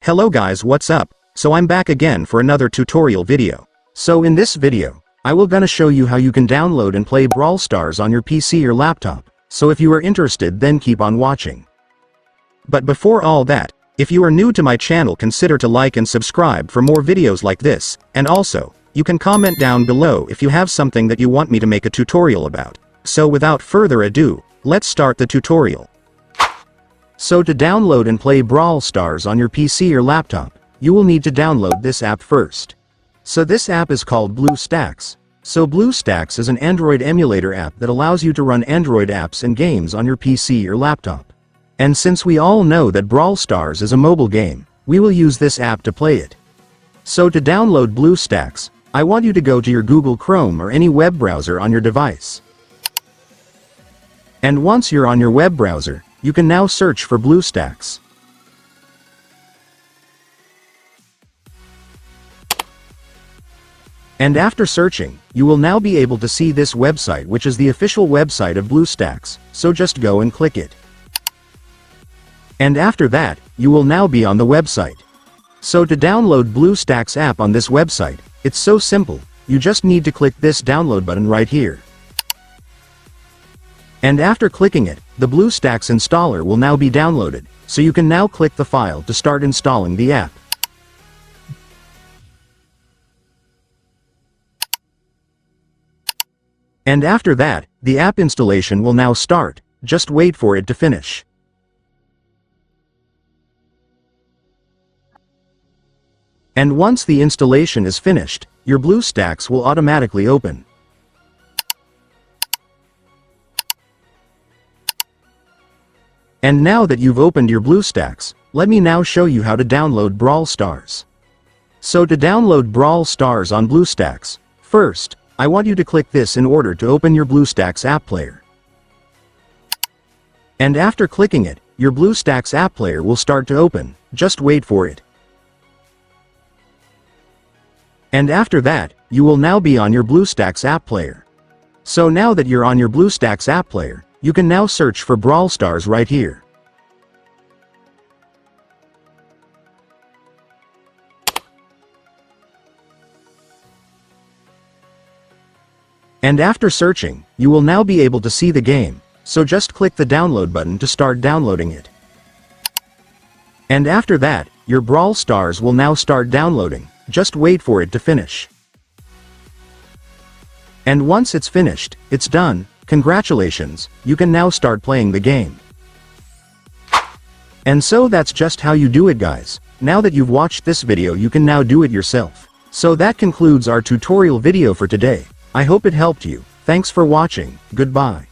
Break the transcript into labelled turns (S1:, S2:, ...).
S1: Hello guys, what's up? So I'm back again for another tutorial video. So in this video, I will gonna show you how you can download and play Brawl Stars on your PC or laptop. So if you are interested, then keep on watching. But before all that, if you are new to my channel, consider to like and subscribe for more videos like this, and also, you can comment down below if you have something that you want me to make a tutorial about. So without further ado, let's start the tutorial. So to download and play Brawl Stars on your PC or laptop, you will need to download this app first. So this app is called Bluestacks. So Bluestacks is an Android emulator app that allows you to run Android apps and games on your PC or laptop. And since we all know that Brawl Stars is a mobile game, we will use this app to play it. So to download Bluestacks, I want you to go to your Google Chrome or any web browser on your device. And once you're on your web browser, you can now search for Bluestacks. And after searching, you will now be able to see this website, which is the official website of Bluestacks, so just go and click it. And after that, you will now be on the website. So to download Bluestacks app on this website, it's so simple, you just need to click this download button right here. And after clicking it, the Bluestacks installer will now be downloaded, so you can now click the file to start installing the app. And after that, the app installation will now start, just wait for it to finish. And once the installation is finished, your Bluestacks will automatically open. And now that you've opened your Bluestacks, let me now show you how to download Brawl Stars. So to download Brawl Stars on Bluestacks, first, I want you to click this in order to open your Bluestacks app player. And after clicking it, your Bluestacks app player will start to open, just wait for it. And after that, you will now be on your Bluestacks app player. So now that you're on your Bluestacks app player, you can now search for Brawl Stars right here. And after searching, you will now be able to see the game, so just click the download button to start downloading it. And after that, your Brawl Stars will now start downloading, just wait for it to finish. And once it's finished, it's done. Congratulations, you can now start playing the game. And so that's just how you do it, guys. Now that you've watched this video, you can now do it yourself. So that concludes our tutorial video for today. I hope it helped you. Thanks for watching. Goodbye.